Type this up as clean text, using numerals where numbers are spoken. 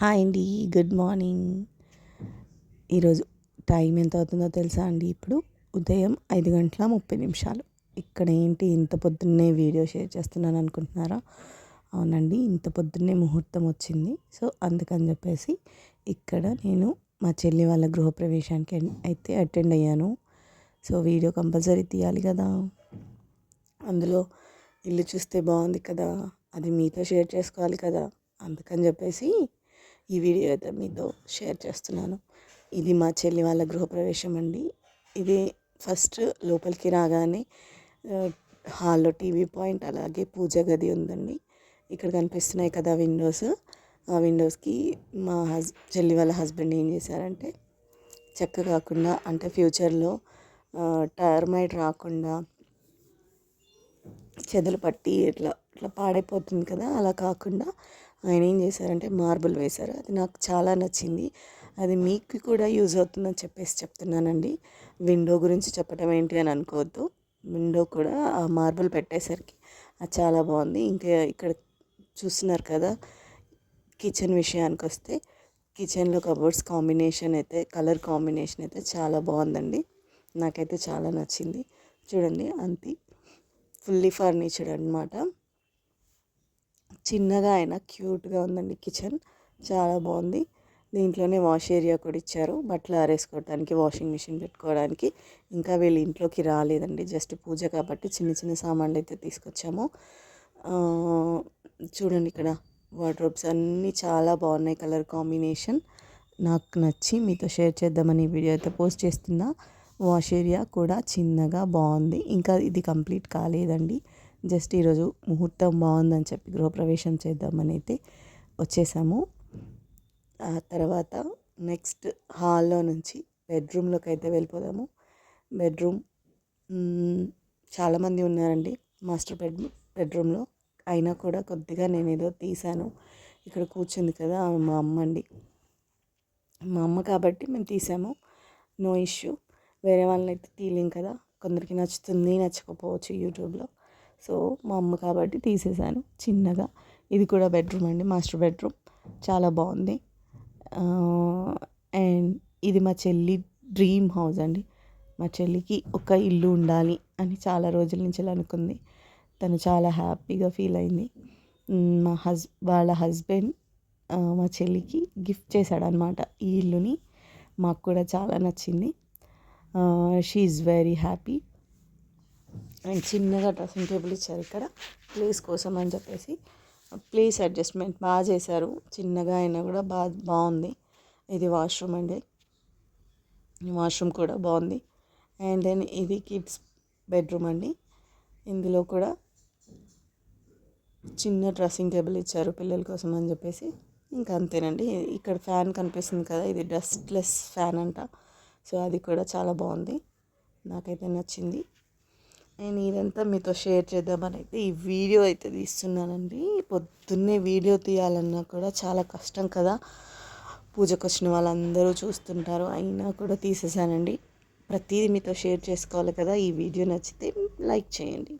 Hi అండి, good morning. ఈరోజు time ఎంత అవుతుందో తెలుసా అండి? ఇప్పుడు ఉదయం 5:30. ఇక్కడ ఏంటి ఇంత పొద్దున్నే వీడియో షేర్ చేస్తున్నాను అనుకుంటున్నారా? అవునండి, ఇంత పొద్దున్నే ముహూర్తం వచ్చింది. సో అందుకని చెప్పేసి ఇక్కడ నేను మా చెల్లి వాళ్ళ గృహప్రవేశానికి అయితే అటెండ్ అయ్యాను. సో వీడియో కంపల్సరీ తీయాలి కదా, అందులో ఇల్లు చూస్తే బాగుంది కదా, అది మీతో షేర్ చేసుకోవాలి కదా, అందుకని చెప్పేసి ఈ వీడియో అయితే మీతో షేర్ చేస్తున్నాను. ఇది మా చెల్లి వాళ్ళ గృహప్రవేశం అండి. ఇది ఫస్ట్ లోపలికి రాగానే హాల్లో టీవీ పాయింట్, అలాగే పూజ గది ఉందండి. ఇక్కడ కనిపిస్తున్నాయి కదా విండోస్, ఆ విండోస్కి మా చెల్లి వాళ్ళ హస్బెండ్ ఏం చేశారంటే, చెక్క కాకుండా అంటే ఫ్యూచర్లో టర్మైట్ రాకుండా, చెదలు పట్టి ఇట్లా ఇట్లా పాడైపోతుంది కదా, అలా కాకుండా ఆయన ఏం చేశారంటే మార్బుల్ వేశారు. అది నాకు చాలా నచ్చింది. అది మీకు కూడా యూజ్ అవుతుందని చెప్పేసి చెప్తున్నానండి. విండో గురించి చెప్పడం ఏంటి అని అనుకోవద్దు. విండో కూడా ఆ మార్బుల్ పెట్టేసరికి అది చాలా బాగుంది. ఇంకా ఇక్కడ చూస్తున్నారు కదా, కిచెన్ విషయానికి వస్తే కిచెన్లో కబోర్డ్స్ కాంబినేషన్ అయితే, కలర్ కాంబినేషన్ అయితే చాలా బాగుందండి. నాకైతే చాలా నచ్చింది. చూడండి, అంతే ఫుల్లీ ఫర్నిచర్డ్ అనమాట. చిన్నగా అయినా క్యూట్గా ఉందండి కిచెన్, చాలా బాగుంది. దీంట్లోనే వాష్ ఏరియా కూడా ఇచ్చారు, బట్టలు ఆరేసుకోవడానికి, వాషింగ్ మిషన్ పెట్టుకోవడానికి. ఇంకా వీళ్ళు ఇంట్లోకి రాలేదండి, జస్ట్ పూజ కాబట్టి చిన్న చిన్న సామాన్లు అయితే తీసుకొచ్చాము. చూడండి, ఇక్కడ వార్డ్రోబ్స్ అన్నీ చాలా బాగున్నాయి, కలర్ కాంబినేషన్ నాకు నచ్చి మీతో షేర్ చేద్దామని వీడియో అయితే పోస్ట్ చేస్తున్నా. వాష్ ఏరియా కూడా చిన్నగా బాగుంది. ఇంకా ఇది కంప్లీట్ కాలేదండి, జస్ట్ ఈరోజు ముహూర్తం బాగుందని చెప్పి గృహప్రవేశం చేద్దామని అయితే వచ్చేసాము. ఆ తర్వాత నెక్స్ట్ హాల్లో నుంచి బెడ్రూమ్లోకి అయితే వెళ్ళిపోదాము. బెడ్రూమ్ చాలామంది ఉన్నారండి మాస్టర్ బెడ్రూమ్లో, అయినా కూడా కొద్దిగా నేను ఏదో తీశాను. ఇక్కడ కూర్చుంది కదా మా అమ్మ అండి, మా అమ్మ కాబట్టి మేము తీసాము, నో ఇష్యూ. వేరే వాళ్ళని అయితే తీయలేం కదా, కొందరికి నచ్చుతుంది నచ్చకపోవచ్చు యూట్యూబ్లో. సో మా అమ్మ కాబట్టి తీసేసాను చిన్నగా. ఇది కూడా బెడ్రూమ్ అండి, మాస్టర్ బెడ్రూమ్, చాలా బాగుంది. అండ్ ఇది మా చెల్లి డ్రీమ్ హౌస్ అండి. మా చెల్లికి ఒక ఇల్లు ఉండాలి అని చాలా రోజుల నుంచి అనుకుంది. తను చాలా హ్యాపీగా ఫీల్ అయింది. వాళ్ళ హస్బెండ్ మా చెల్లికి గిఫ్ట్ చేశాడనమాట ఈ ఇల్లుని. మాకు కూడా చాలా నచ్చింది. She is very happy. And చిన్నగా డ్రెస్సింగ్ టేబుల్ ఇచ్చారు ఇక్కడ ప్లేస్ కోసం అని చెప్పేసి. ప్లేస్ అడ్జస్ట్మెంట్ బాగా చేశారు, చిన్నగా అయినా కూడా బాగుంది. ఇది వాష్రూమ్ అండి, వాష్రూమ్ కూడా బాగుంది. అండ్ దెన్ ఇది కిడ్స్ బెడ్రూమ్ అండి. ఇందులో కూడా చిన్న డ్రెస్సింగ్ టేబుల్ ఇచ్చారు పిల్లల కోసం అని చెప్పేసి. ఇంకా అంతేనండి. ఇక్కడ ఫ్యాన్ కనిపిస్తుంది కదా, ఇది డస్ట్లెస్ ఫ్యాన్ అంట. సో అది కూడా చాలా బాగుంది, నాకైతే నచ్చింది. నేను ఇదంతా మీతో షేర్ చేద్దామని అయితే ఈ వీడియో అయితే తీస్తున్నానండి. పొద్దున్నే వీడియో తీయాలన్నా కూడా చాలా కష్టం కదా, పూజకు వచ్చిన వాళ్ళందరూ చూస్తుంటారు, అయినా కూడా తీసేసానండి. ప్రతిదీ మీతో షేర్ చేసుకోవాలి కదా. ఈ వీడియో నచ్చితే లైక్ చేయండి.